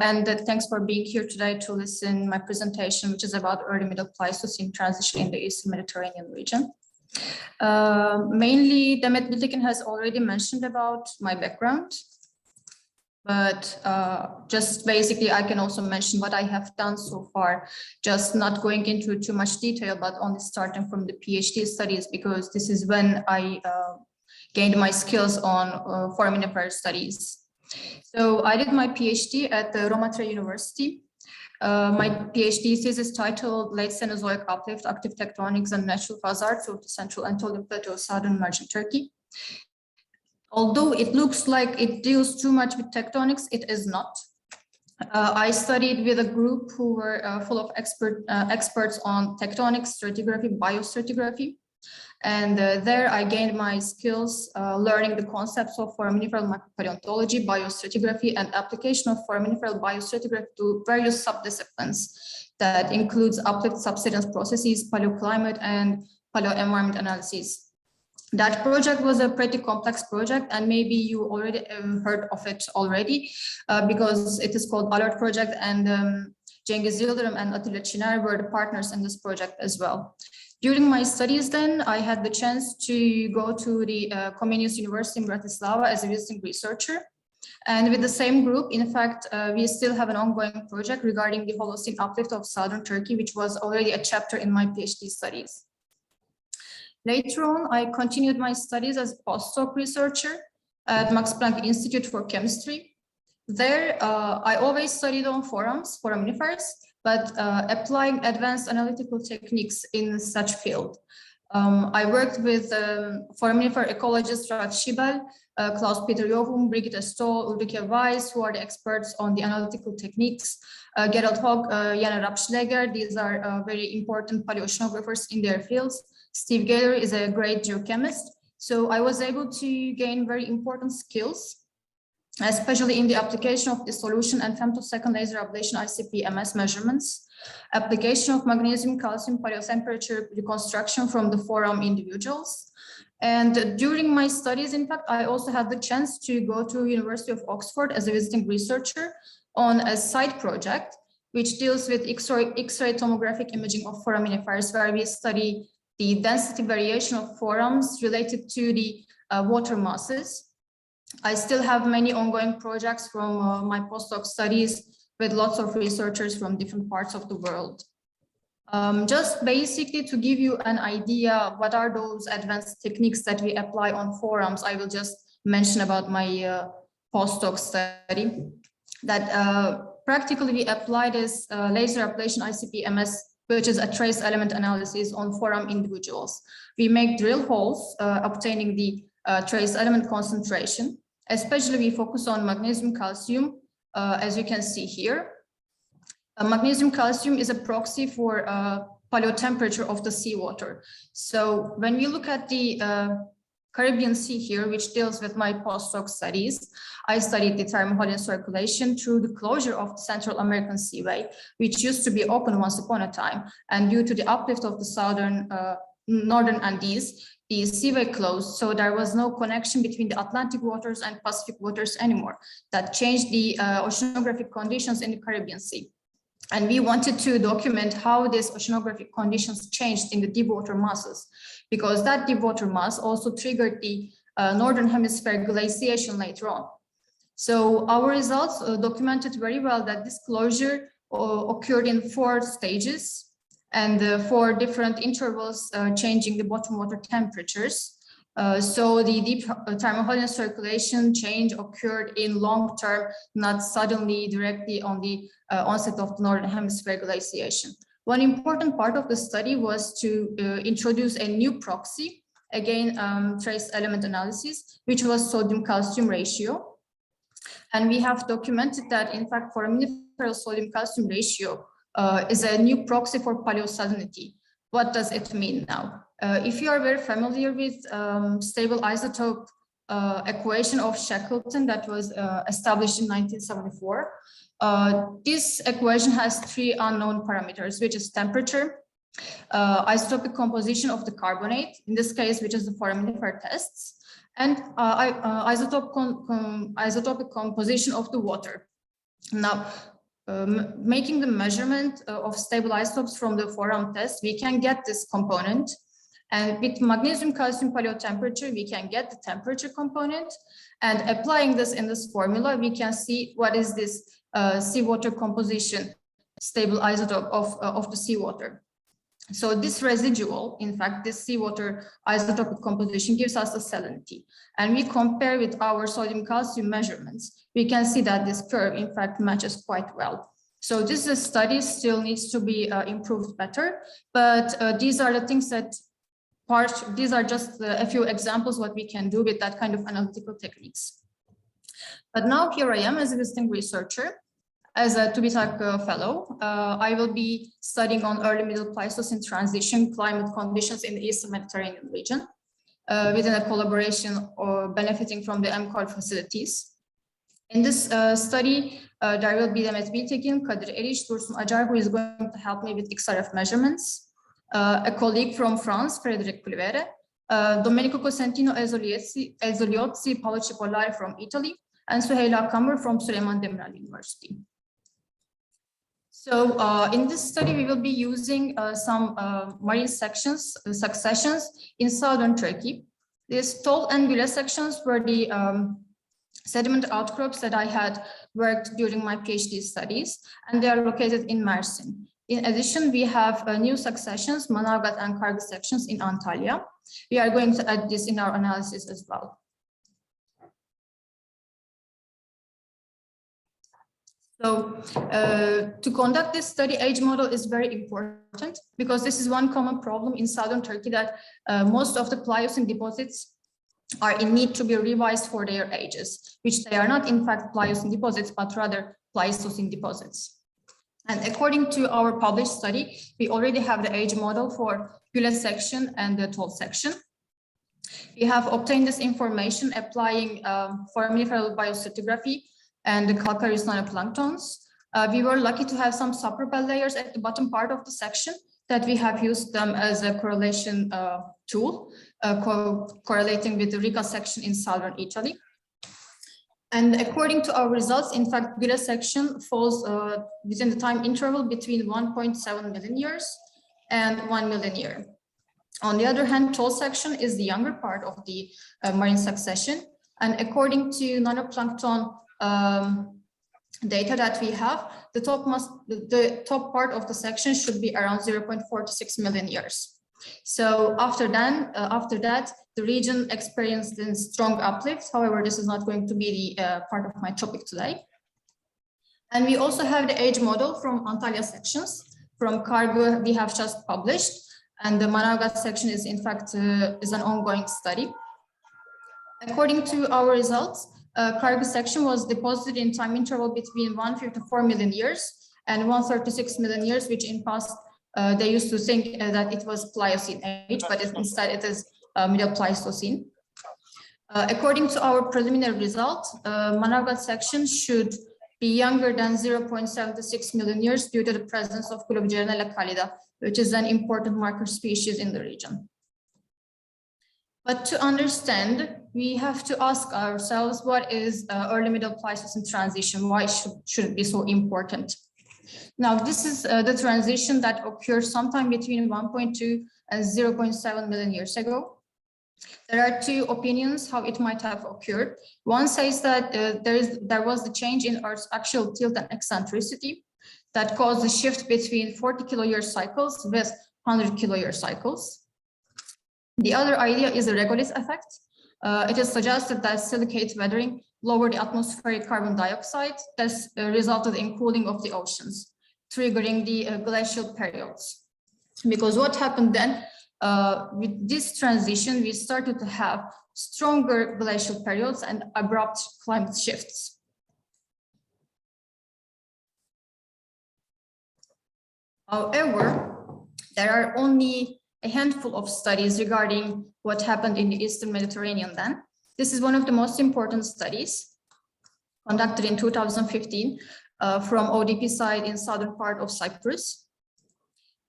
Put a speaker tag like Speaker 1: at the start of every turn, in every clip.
Speaker 1: Thanks for being here today to listen my presentation, which is about early middle Pleistocene transition in the Eastern Mediterranean region. Mainly, Demet Biltekin has already mentioned about my background, but just basically I can also mention what I have done so far, just not going into too much detail, but only starting from the PhD studies, because this is when I gained my skills on foraminifer studies. So I did my PhD at the Roma Tre University. My PhD thesis titled Late Cenozoic Uplift, Active Tectonics and Natural Hazards of the Central Anatolian Plateau, Southern Margin, Turkey. Although it looks like it deals too much with tectonics, it is not. I studied with a group who were full of experts on tectonics, stratigraphy, biostratigraphy. And there I gained my skills learning the concepts of foraminiferal micropaleontology, biostratigraphy, and application of foraminiferal biostratigraphy to various subdisciplines that includes uplift subsidence processes, paleoclimate, and paleoenvironment analysis. That project was a pretty complex project, and maybe you already heard of it already because it is called ALERT project, and Cengiz Yıldırım and Atilla Çiner were the partners in this project as well. During my studies then, I had the chance to go to the Comenius University in Bratislava as a visiting researcher. And with the same group, in fact, we still have an ongoing project regarding the Holocene uplift of southern Turkey, which was already a chapter in my PhD studies. Later on, I continued my studies as a postdoc researcher at Max Planck Institute for Chemistry. There, I always studied on foraminifers, but applying advanced analytical techniques in such field. I worked with foraminifer ecologists Rad Schibel, Klaus-Peter Johum, Brigitte Stoll, Ulrike Weiss, who are the experts on the analytical techniques, Gerald Hogg, Jana Rapschläger. These are very important paleoceanographers in their fields. Steve Gaylor is a great geochemist. So I was able to gain very important skills, especially in the application of dissolution and femtosecond laser ablation ICP-MS measurements, application of magnesium calcium paleotemperature reconstruction from the foram individuals. And during my studies, in fact, I also had the chance to go to University of Oxford as a visiting researcher on a side project, which deals with X-ray tomographic imaging of foraminifers, where we study the density variation of forams related to the water masses. I still have many ongoing projects from my postdoc studies with lots of researchers from different parts of the world. Just basically to give you an idea, what are those advanced techniques that we apply on forams, I will just mention about my postdoc study. That practically we apply this laser ablation ICP-MS, which is a trace element analysis on foram individuals. We make drill holes obtaining the trace element concentration. Especially we focus on magnesium calcium, as you can see here. Magnesium calcium is a proxy for paleotemperature of the seawater. So when we look at the Caribbean Sea here, which deals with my postdoc studies, I studied the thermohaline circulation through the closure of the Central American Seaway, which used to be open once upon a time. And due to the uplift of the northern Andes, the seaway closed, so there was no connection between the Atlantic waters and Pacific waters anymore. That changed the oceanographic conditions in the Caribbean Sea. And we wanted to document how these oceanographic conditions changed in the deep water masses, because that deep water mass also triggered the Northern Hemisphere glaciation later on. So our results documented very well that this closure occurred in 4 stages, and 4 different intervals changing the bottom water temperatures. So the deep thermohaline circulation change occurred in long term, not suddenly directly on the onset of the Northern Hemisphere glaciation. One important part of the study was to introduce a new proxy, again, trace element analysis, which was sodium calcium ratio. And we have documented that, in fact, foraminiferal sodium calcium ratio is a new proxy for paleosalinity. What does it mean now? If you are very familiar with stable isotope equation of Shackleton that was established in 1974, this equation has 3 unknown parameters, which is temperature, isotopic composition of the carbonate, in this case, which is the foraminifer tests, and isotopic composition of the water. Now, making the measurement of stable isotopes from the forearm test, we can get this component. And with magnesium calcium paleotemperature, we can get the temperature component. And applying this in this formula, we can see what is this seawater composition stable isotope of the seawater. So this residual, in fact, this seawater isotopic composition gives us the salinity. And we compare with our sodium calcium measurements, we can see that this curve, in fact, matches quite well. So this study still needs to be improved better, but these are the things that these are just a few examples what we can do with that kind of analytical techniques. But now here I am as a visiting researcher, as a TÜBİTAK fellow. I will be studying on early middle Pleistocene transition climate conditions in the Eastern Mediterranean region within a collaboration or benefiting from the MCOR facilities. In this study, there will be Demet Biltekin, Kadir Eriş, Dursun Acar, who is going to help me with XRF measurements. A colleague from France, Frédéric Pulvere, Domenico Cosentino Ezzoliozzi, Paolo Cipollari from Italy, and Suheyla Kamur from Süleyman Demirel University. So in this study, we will be using some marine successions in southern Turkey. These Tol and Güle sections were the sediment outcrops that I had worked during my PhD studies, and they are located in Mersin. In addition, we have new successions, Manavgat and Kargı sections in Antalya. We are going to add this in our analysis as well. So to conduct this study, age model is very important because this is one common problem in southern Turkey, that most of the Pliocene deposits are in need to be revised for their ages, which they are not in fact Pliocene deposits, but rather Pleistocene deposits. And according to our published study, we already have the age model for Güle section and the Tol section. We have obtained this information applying foraminiferal biostratigraphy and the calcareous nanoplanktons. We were lucky to have some subpropel layers at the bottom part of the section that we have used them as a correlation tool, correlating with the Riga section in southern Italy. And according to our results, in fact, Güle section falls within the time interval between 1.7 million years and 1 million year. On the other hand, Tol section is the younger part of the marine succession. And according to nanoplankton data that we have, the top part of the section should be around 0.46 million years. So after that, the region experienced a strong uplift. However, this is not going to be the part of my topic today. And we also have the age model from Antalya sections. From Kargı, we have just published, and the Manavgat section is in fact is an ongoing study. According to our results, Kargı section was deposited in time interval between 154 million years and 136 million years, which in past they used to think that it was Pliocene age, but instead it is Middle Pleistocene. According to our preliminary result, Manavgat section should be younger than 0.76 million years due to the presence of Globigerina callida, which is an important marker species in the region. But to understand, we have to ask ourselves, what is early middle Pleistocene transition? Why should it be so important? Now, this is the transition that occurred sometime between 1.2 and 0.7 million years ago. There are two opinions how it might have occurred. One says that there was the change in Earth's axial tilt and eccentricity that caused the shift between 40 kiloyear cycles with 100 kiloyear cycles. The other idea is the regolith effect. It is suggested that silicate weathering lowered the atmospheric carbon dioxide. This resulted in cooling of the oceans, triggering the glacial periods. Because what happened then, with this transition, we started to have stronger glacial periods and abrupt climate shifts. However, there are only a handful of studies regarding what happened in the Eastern Mediterranean then. This is one of the most important studies conducted in 2015 from ODP side in southern part of Cyprus.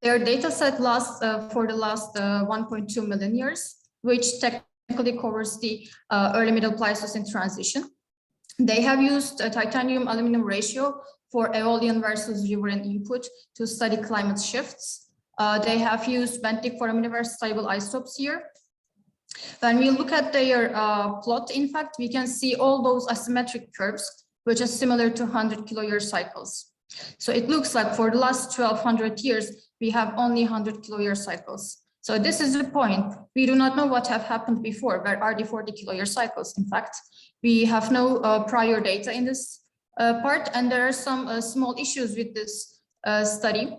Speaker 1: Their data set lasts for the last 1.2 million years, which technically covers the early middle Pleistocene transition. They have used a titanium-aluminum ratio for aeolian versus riverine input to study climate shifts. They have used benthic foraminifera stable isotopes here. When we look at their plot, in fact, we can see all those asymmetric curves, which is similar to 100 kiloyear cycles. So it looks like for the last 1200 years, we have only 100 kiloyear cycles. So this is the point. We do not know what have happened before. Where are the 40 kiloyear cycles? In fact, we have no prior data in this part, and there are some small issues with this study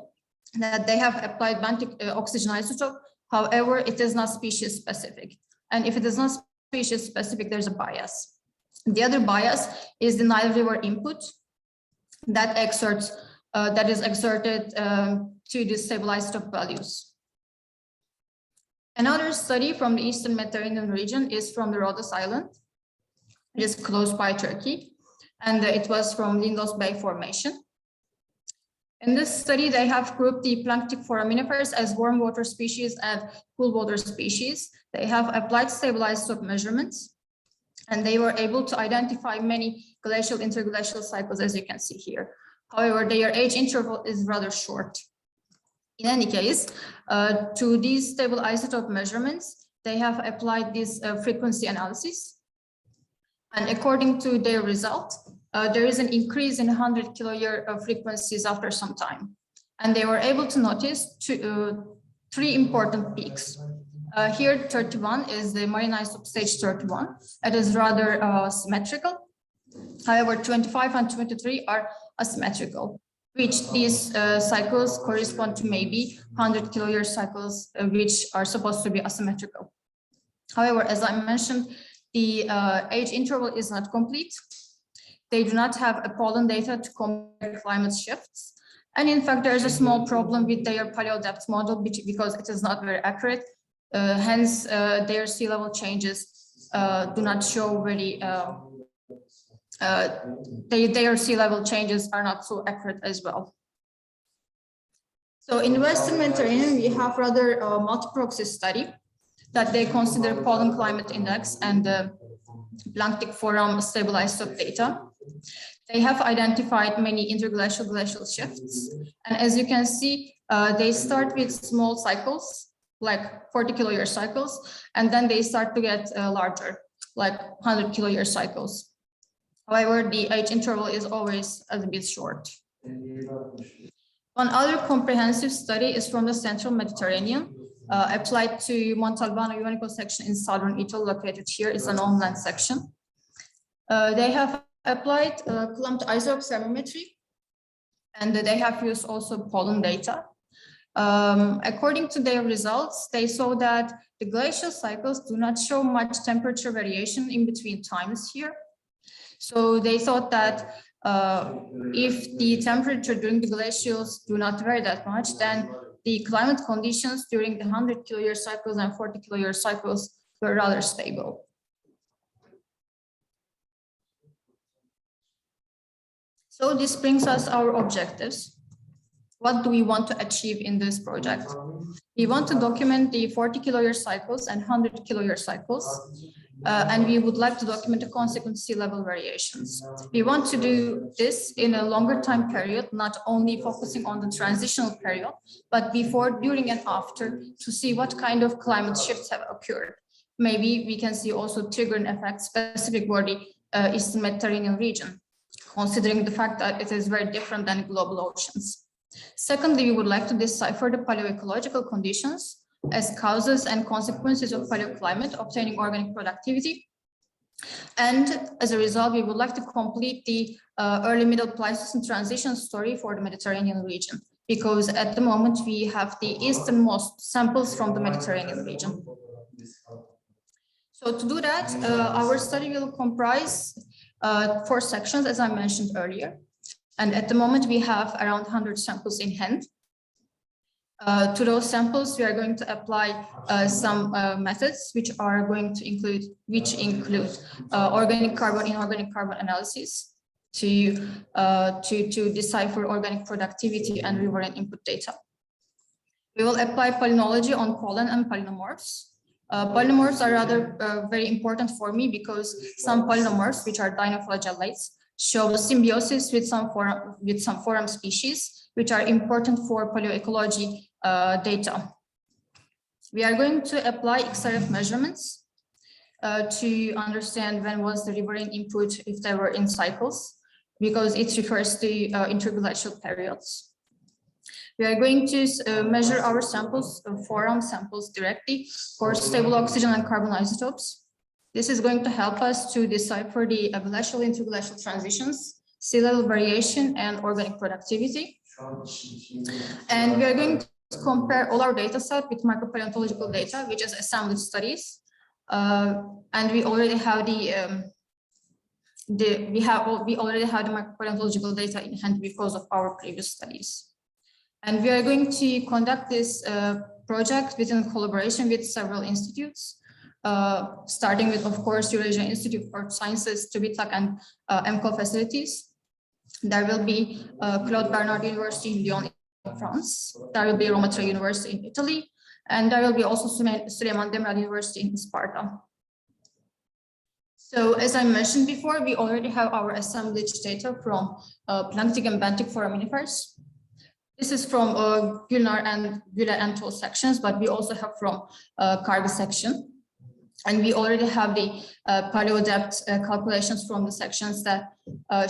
Speaker 1: that they have applied benthic oxygen isotope. However, it is not species specific. And if it is not species specific, there's a bias. The other bias is the Nile River input that is exerted to the stable isotope values. Another study from the Eastern Mediterranean region is from the Rhodes Island. It is close by Turkey, and it was from Lindos Bay Formation. In this study, they have grouped the planktic foraminifers as warm water species and cool water species. They have applied stable isotope measurements, and they were able to identify many glacial interglacial cycles, as you can see here. However, their age interval is rather short. In any case, to these stable isotope measurements, they have applied this frequency analysis. And according to their result, there is an increase in 100 kiloyear frequencies after some time. And they were able to notice three important peaks. Here, 31 is the marine isotope stage 31. It is rather symmetrical. However, 25 and 23 are asymmetrical, which these cycles correspond to maybe 100 kiloyear cycles, which are supposed to be asymmetrical. However, as I mentioned, the age interval is not complete. They do not have a pollen data to compare climate shifts. And in fact, there is a small problem with their paleodepth model because it is not very accurate. Hence, their sea level changes do not show very, their sea level changes are not so accurate as well. So in Western Mediterranean, we have rather multi-proxy study that they consider pollen climate index and the planktic forum stable isotope data. They have identified many interglacial glacial shifts. And as you can see, they start with small cycles, like 40 kiloyear cycles, and then they start to get larger, like 100 kiloyear cycles. However, the age interval is always a bit short. One other comprehensive study is from the Central Mediterranean, applied to Montalbano Ionico section in southern Italy, located here. It's an on-land section. They have applied clumped isotope thermometry, and they have used also pollen data. According to their results, they saw that the glacial cycles do not show much temperature variation in between times here. So they thought that if the temperature during the glacials do not vary that much, then the climate conditions during the 100 kiloyear cycles and 40 kiloyear cycles were rather stable. So this brings us our objectives. What do we want to achieve in this project? We want to document the 40 kiloyear cycles and 100 kiloyear cycles. And we would like to document the consequent sea level variations. We want to do this in a longer time period, not only focusing on the transitional period, but before, during, and after, to see what kind of climate shifts have occurred. Maybe we can see also triggering effects specific for the Eastern Mediterranean region, considering the fact that it is very different than global oceans. Secondly, we would like to decipher the paleoecological conditions as causes and consequences of paleoclimate obtaining organic productivity. And as a result, we would like to complete the early middle Pleistocene transition story for the Mediterranean region, because at the moment we have the easternmost samples from the Mediterranean region. So to do that, our study will comprise 4 sections, as I mentioned earlier. And at the moment we have around 100 samples in hand. To those samples, we are going to apply some methods which are going to include, organic carbon, inorganic carbon analysis to decipher organic productivity and riverine input data. We will apply palynology on pollen and palynomorphs Polymorphs are rather very important for me because some polymorphs, which are dinoflagellates, show symbiosis with some forum species, which are important for paleoecology data. We are going to apply XRF measurements to understand when was the riverine input, if they were in cycles, because it refers to interglacial periods. We are going to measure our samples, forum samples directly for stable oxygen and carbon isotopes. This is going to help us to decipher the glacial interglacial transitions, sea level variation, and organic productivity. And we are going to compare all our data set with micropaleontological data, which is assemblage studies. And we already have we already have the micropaleontological data in hand because of our previous studies. And we are going to conduct this project within collaboration with several institutes, starting with, of course, Eurasia Institute for Sciences, TÜBİTAK, and EMCO facilities. There will be Claude Bernard University in Lyon, in France. There will be Roma Tre University in Italy, and there will be also Süleyman Demirel University in Sparta. So, as I mentioned before, we already have our assemblage data from planktic and benthic foraminifers. This is from Gülnar and Güle and Tol sections, but we also have from Kargı section. And we already have the paleodepth calculations from the sections that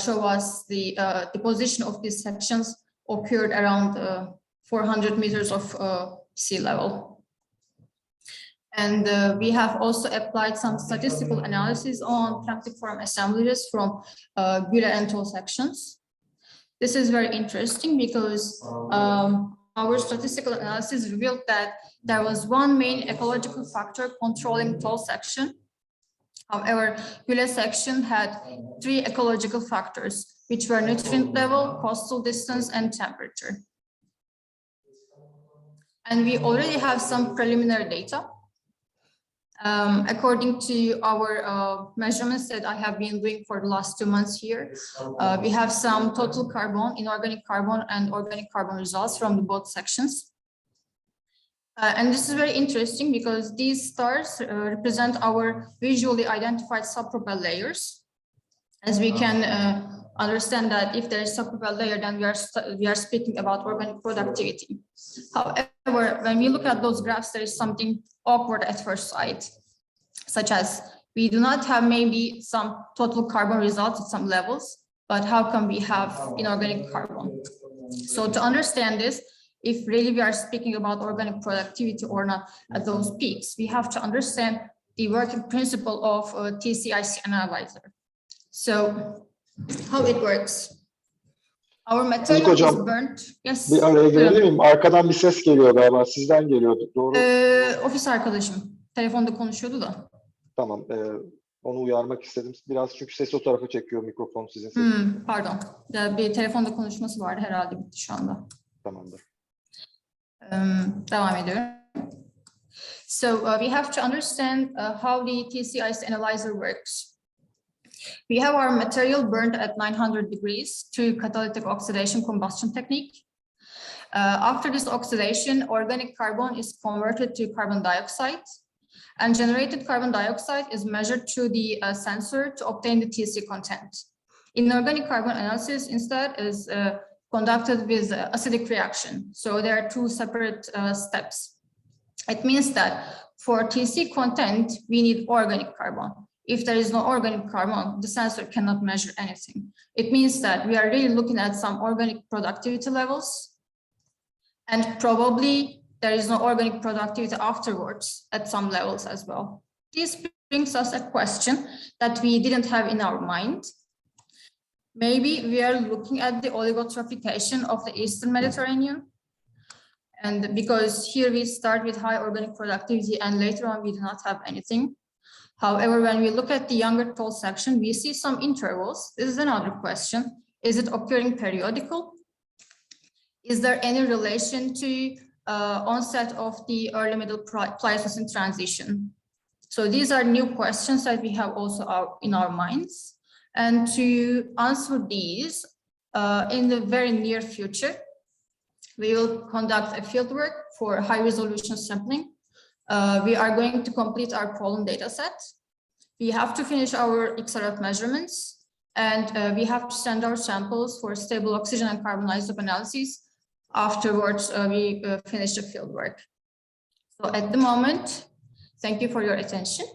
Speaker 1: show us the position of these sections occurred around 400 meters of sea level. And we have also applied some statistical analysis on planktic forum assemblages from Güle and Tol sections. This is very interesting because our statistical analysis revealed that there was one main ecological factor controlling Tol section. However, Güle section had 3 ecological factors, which were nutrient level, coastal distance, and temperature. And we already have some preliminary data. According to our measurements that I have been doing for the last 2 months here, we have some total carbon, inorganic carbon, and organic carbon results from both sections. And this is very interesting because these stars represent our visually identified subpropel layers. As we can understand that if there is subpropel layer, then we are speaking about organic productivity. However, when we look at those graphs, there is something awkward at first sight, such as we do not have maybe some total carbon results at some levels, but how can we have inorganic carbon? So to understand this, if really we are speaking about organic productivity or not at those peaks, we have to understand the working principle of a TCIC analyzer. So how it works. Our material is burnt. Yes.
Speaker 2: Bir araya girebilir miyim? Arkadan bir ses geliyor galiba. Sizden geliyordu. Doğru.
Speaker 1: Ofis arkadaşım. Telefonda konuşuyordu da.
Speaker 2: Tamam. Onu uyarmak istedim. Biraz çünkü sesi o tarafa çekiyor mikrofon sizin sesiniz.
Speaker 1: Pardon. Bir telefonda konuşması vardı herhalde, bitti şu anda.
Speaker 2: Tamamdır.
Speaker 1: Devam ediyorum. So we have to understand how the TCIC analyzer works. We have our material burned at 900 degrees through catalytic oxidation combustion technique. After this oxidation, organic carbon is converted to carbon dioxide, and generated carbon dioxide is measured through the sensor to obtain the TC content. Inorganic carbon analysis instead is conducted with acidic reaction. So there are 2 separate steps. It means that for TC content, we need organic carbon. If there is no organic carbon, the sensor cannot measure anything. It means that we are really looking at some organic productivity levels, and probably there is no organic productivity afterwards at some levels as well. This brings us a question that we didn't have in our mind. Maybe we are looking at the oligotrophication of the Eastern Mediterranean. And because here we start with high organic productivity and later on we do not have anything. However, when we look at the younger Tol section, we see some intervals. This is another question. Is it occurring periodical? Is there any relation to onset of the early middle Pleistocene transition? So these are new questions that we have also in our minds. And to answer these in the very near future, we will conduct a fieldwork for high resolution sampling we are going to complete our pollen data set. We have to finish our XRF measurements, and we have to send our samples for stable oxygen and carbon isotope analysis. Afterwards, we finish the field work. So at the moment, thank you for your attention.